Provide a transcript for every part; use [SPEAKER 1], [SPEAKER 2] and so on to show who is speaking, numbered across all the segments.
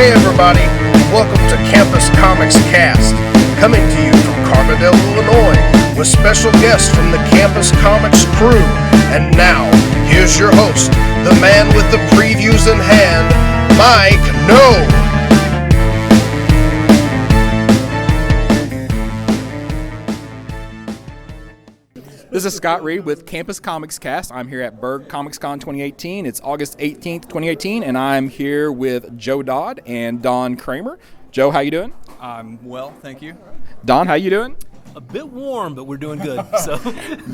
[SPEAKER 1] Hey everybody, welcome to Campus Comics Cast, coming to you from Carbondale, Illinois, with special guests from the Campus Comics crew. And now, here's your host, the man with the previews in hand, Mike No.
[SPEAKER 2] This is Scott Reed with Campus Comics Cast. I'm here at Berg Comics Con 2018. It's August 18th, 2018, and I'm here with Joe Dodd and Don Kramer. Joe, how you doing?
[SPEAKER 3] I'm well, thank you.
[SPEAKER 2] Don, how you doing?
[SPEAKER 4] A bit warm, but we're doing good. So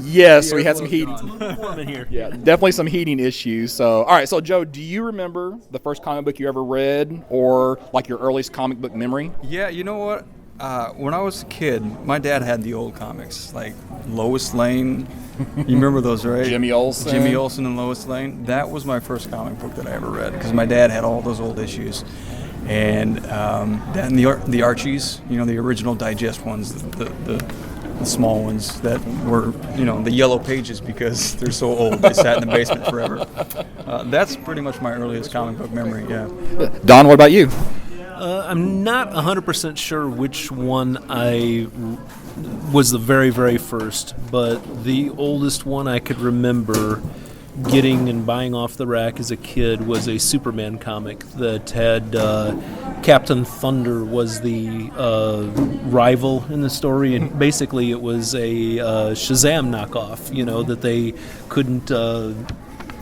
[SPEAKER 2] yes, we had some heating.
[SPEAKER 4] It's a little warm in here.
[SPEAKER 2] Yeah, definitely some heating issues. So, all right. So, Joe, do you remember the first comic book you ever read, or like your earliest comic book memory?
[SPEAKER 3] Yeah, you know what? When I was a kid, my dad had the old comics, like Lois Lane. You remember those, right?
[SPEAKER 2] Jimmy Olsen.
[SPEAKER 3] Jimmy Olsen and Lois Lane. That was my first comic book that I ever read, because my dad had all those old issues. And then the Archies, you know, the original digest ones, the small ones that were, you know, the yellow pages because they're so old. They sat in the basement forever. That's pretty much my earliest comic book memory, yeah.
[SPEAKER 2] Don, what about you?
[SPEAKER 4] I'm not 100% sure which one I was the very, very first, but the oldest one I could remember getting and buying off the rack as a kid was a Superman comic that had Captain Thunder was the rival in the story, and basically it was a Shazam knockoff, you know, that they couldn't...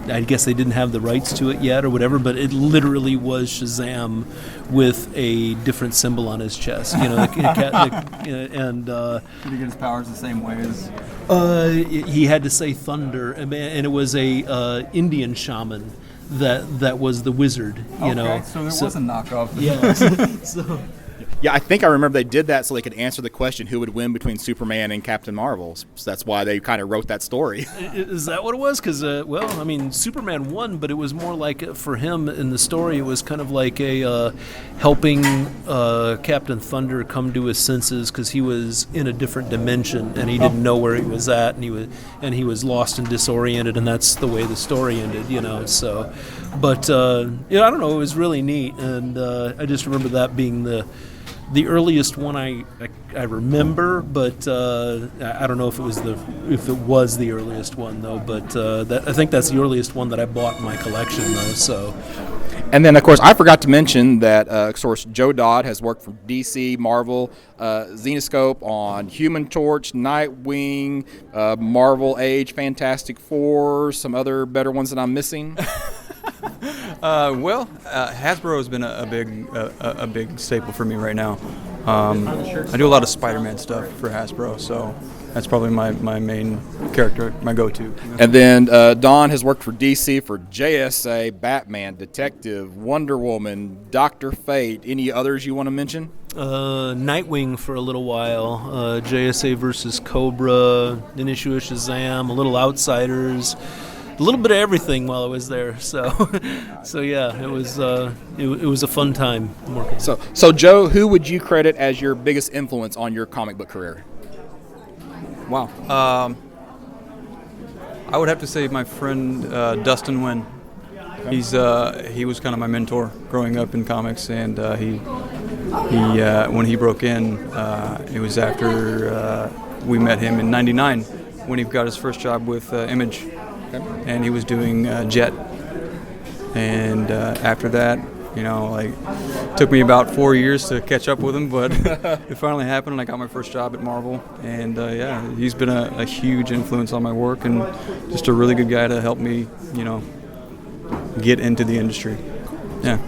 [SPEAKER 4] I guess they didn't have the rights to it yet or whatever, but it literally was Shazam with a different symbol on his chest. You know, and
[SPEAKER 3] did he get his powers the same way as?
[SPEAKER 4] He had to say thunder, and it was a Indian shaman that was the wizard. You know,
[SPEAKER 3] so there was a knockoff.
[SPEAKER 4] Yeah. So.
[SPEAKER 2] Yeah, I think I remember they did that so they could answer the question who would win between Superman and Captain Marvel. So that's why they kind of wrote that story.
[SPEAKER 4] Is that what it was? Because, well, I mean, Superman won, but it was more like, for him in the story, it was kind of like a helping Captain Thunder come to his senses because he was in a different dimension and he didn't know where he was at, and he was lost and disoriented, and that's the way the story ended, you know. So, but yeah, I don't know, it was really neat, and I just remember that being the earliest one I remember, but I don't know if it was the earliest one though. But I think that's the earliest one that I bought in my collection though. So.
[SPEAKER 2] And then, of course, I forgot to mention that, of course, Joe Dodd has worked for DC, Marvel, Zenescope on Human Torch, Nightwing, Marvel Age, Fantastic Four, some other better ones that I'm missing.
[SPEAKER 3] Hasbro has been a big staple for me right now. I do a lot of Spider-Man stuff for Hasbro, so that's probably my main character, my go-to. You know?
[SPEAKER 2] And then Don has worked for DC for JSA, Batman, Detective, Wonder Woman, Dr. Fate. Any others you want to mention?
[SPEAKER 4] Nightwing for a little while, JSA versus Cobra, an issue of Shazam, a little Outsiders. A little bit of everything while I was there, so yeah, it was a fun time working.
[SPEAKER 2] So Joe, who would you credit as your biggest influence on your comic book career?
[SPEAKER 3] Wow, I would have to say my friend Dustin Nguyen. He was kind of my mentor growing up in comics, and he when he broke in, it was after we met him in '99 when he got his first job with Image. And he was doing Jet, and after that, you know, like, took me about 4 years to catch up with him, but it finally happened, and I got my first job at Marvel, and yeah, he's been a huge influence on my work, and just a really good guy to help me, you know, get into the industry. Yeah.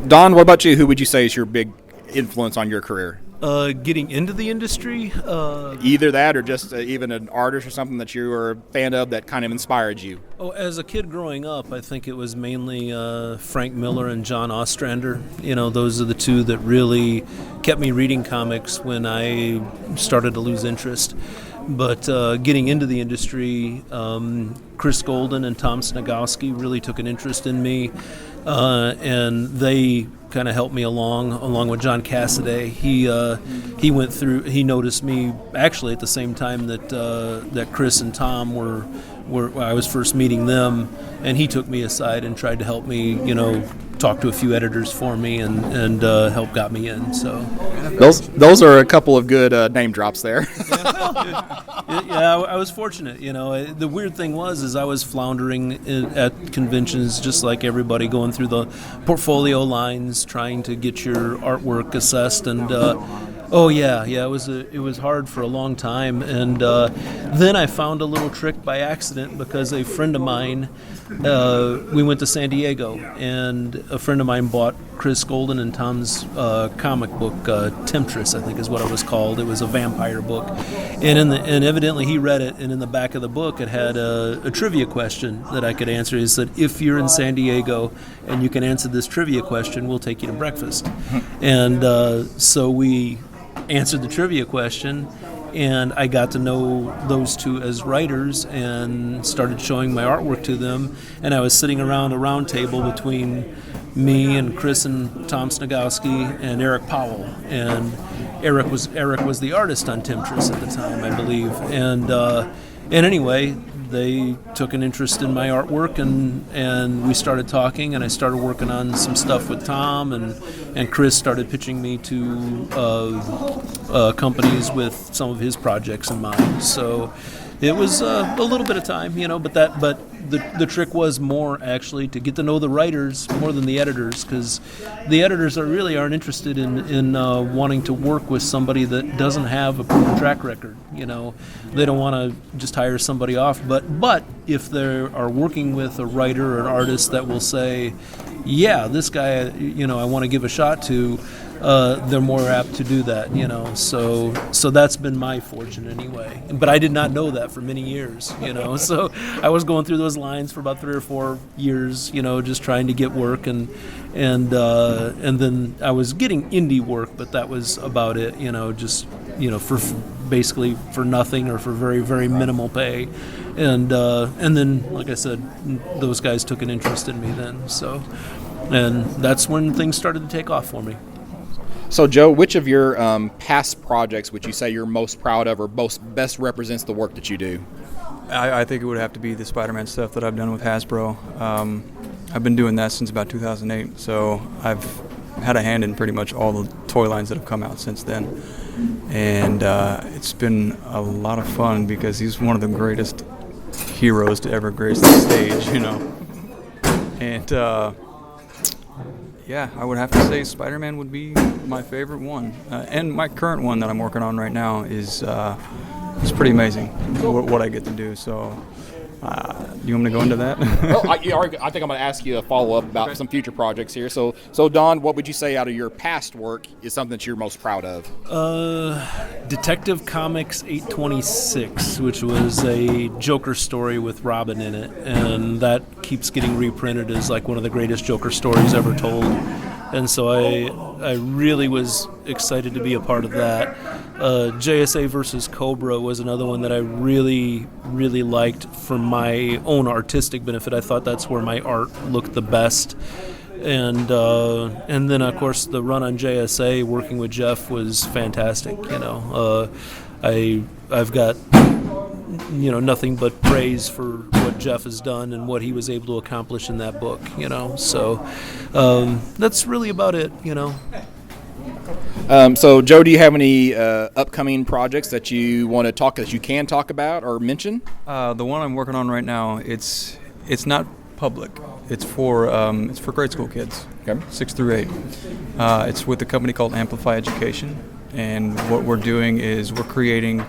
[SPEAKER 2] Don, what about you? Who would you say is your big influence on your career?
[SPEAKER 4] Getting into the industry?
[SPEAKER 2] Either that or just even an artist or something that you were a fan of that kind of inspired you.
[SPEAKER 4] Oh, as a kid growing up, I think it was mainly Frank Miller and John Ostrander. You know, those are the two that really kept me reading comics when I started to lose interest. But getting into the industry, Chris Golden and Tom Snagowski really took an interest in me, and they kind of helped me along with John Cassaday. He noticed me actually at the same time that Chris and Tom were I was first meeting them, and he took me aside and tried to help me, you know, talked to a few editors for me and helped got me in. So
[SPEAKER 2] those are a couple of good name drops there.
[SPEAKER 4] Yeah, I was fortunate. The weird thing was I was floundering at conventions just like everybody, going through the portfolio lines, trying to get your artwork assessed, and it was hard for a long time. And then I found a little trick by accident, because a friend of mine, we went to San Diego, and a friend of mine bought Chris Golden and Tom's comic book, Temptress, I think is what it was called. It was a vampire book, and evidently he read it, and in the back of the book it had a trivia question that I could answer. He said, if you're in San Diego and you can answer this trivia question, we'll take you to breakfast. And so we answered the trivia question, and I got to know those two as writers and started showing my artwork to them. And I was sitting around a round table between me and Chris and Tom Snagowski and Eric Powell. And Eric was the artist on Temptress at the time, I believe. And anyway, they took an interest in my artwork, and we started talking, and I started working on some stuff with Tom, and Chris started pitching me to companies with some of his projects in mind. So it was a little bit of time, but the trick was more actually to get to know the writers more than the editors, because the editors aren't interested in wanting to work with somebody that doesn't have a proven track record. They don't want to just hire somebody off. But if they are working with a writer or an artist that will say, yeah, this guy, I want to give a shot to, they're more apt to do that, So that's been my fortune anyway. But I did not know that for many years, So I was going through those lines for about 3 or 4 years, just trying to get work, and then I was getting indie work, but that was about it, just for basically for nothing or for very, very minimal pay, and then, like I said, those guys took an interest in me then. So, and that's when things started to take off for me.
[SPEAKER 2] So, Joe, which of your past projects would you say you're most proud of, or best represents the work that you do?
[SPEAKER 3] I think it would have to be the Spider-Man stuff that I've done with Hasbro. I've been doing that since about 2008, so I've had a hand in pretty much all the toy lines that have come out since then. And it's been a lot of fun, because he's one of the greatest heroes to ever grace the stage, And yeah, I would have to say Spider-Man would be my favorite one. And my current one that I'm working on right now is pretty amazing, what I get to do. So, you want me to go into that?
[SPEAKER 2] Well, I think I'm going to ask you a follow-up about some future projects here. So Don, what would you say out of your past work is something that you're most proud of?
[SPEAKER 4] Detective Comics 826, which was a Joker story with Robin in it, and that keeps getting reprinted as like one of the greatest Joker stories ever told. And so I really was excited to be a part of that. JSA versus Cobra was another one that I really, really liked for my own artistic benefit. I thought that's where my art looked the best. And then, of course, the run on JSA, working with Jeff, was fantastic. I've got nothing but praise for what Jeff has done and what he was able to accomplish in that book. So that's really about it.
[SPEAKER 2] So, Joe, do you have any upcoming projects that you want to can talk about or mention?
[SPEAKER 3] The one I'm working on right now, it's not public. It's for grade school kids,
[SPEAKER 2] okay.
[SPEAKER 3] 6 through 8. It's with a company called Amplify Education, and what we're doing is we're creating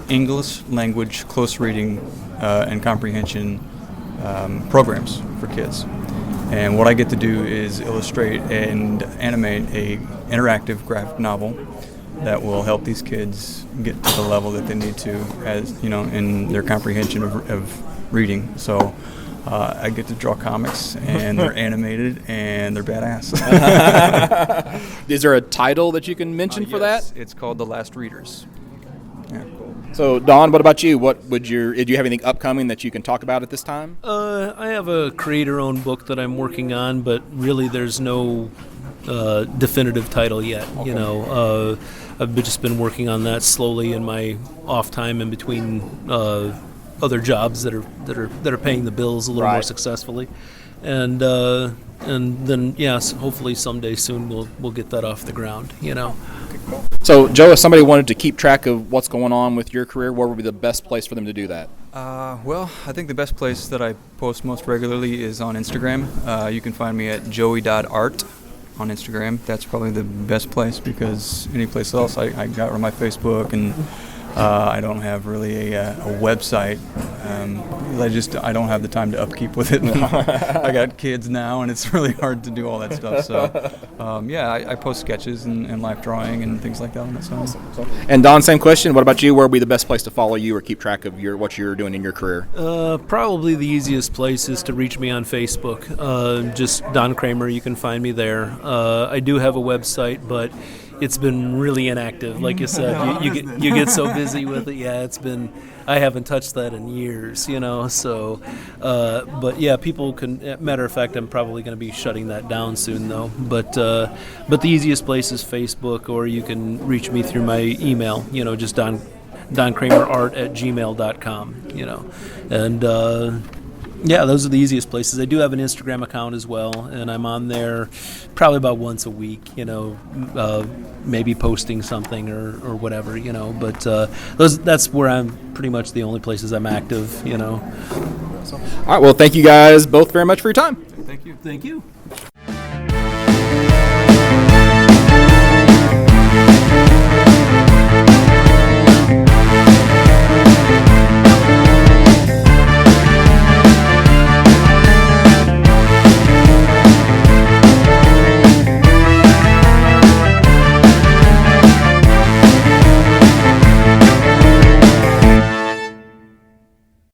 [SPEAKER 3] English language close reading and comprehension programs for kids. And what I get to do is illustrate and animate a interactive graphic novel that will help these kids get to the level that they need to, as in their comprehension of reading. So I get to draw comics, and they're animated, and they're badass.
[SPEAKER 2] Is there a title that you can mention for
[SPEAKER 3] yes,
[SPEAKER 2] that?
[SPEAKER 3] It's called The Last Readers. Yeah.
[SPEAKER 2] So, Don, what about you? Do you have anything upcoming that you can talk about at this time?
[SPEAKER 4] I have a creator-owned book that I'm working on, but really there's no definitive title yet. I've just been working on that slowly in my off time in between other jobs that are paying the bills a little more successfully, and then yes, hopefully someday soon we'll get that off the ground.
[SPEAKER 2] So, Joe, if somebody wanted to keep track of what's going on with your career, where would be the best place for them to do that?
[SPEAKER 3] Well, I think the best place that I post most regularly is on Instagram. You can find me at joey.art on Instagram. That's probably the best place, because any place else I got on my Facebook, and I don't have really a website. I don't have the time to upkeep with it. I got kids now, and it's really hard to do all that stuff. So, I post sketches and life drawing and things like that on that side.
[SPEAKER 2] And Don, same question. What about you? Where would be the best place to follow you or keep track of what you're doing in your career?
[SPEAKER 4] Probably the easiest place is to reach me on Facebook. Just Don Kramer. You can find me there. I do have a website, but it's been really inactive. Like you said, you get so busy with it. Yeah, I haven't touched that in years, So, but yeah, people can. Matter of fact, I'm probably going to be shutting that down soon, though. But the easiest place is Facebook, or you can reach me through my email. Just donkramerart@gmail.com. And. Yeah, those are the easiest places. I do have an Instagram account as well, and I'm on there probably about once a week, maybe posting something or whatever, But that's where I'm pretty much the only places I'm active,
[SPEAKER 2] All right, well, thank you guys both very much for your time.
[SPEAKER 3] Thank you.
[SPEAKER 4] Thank you.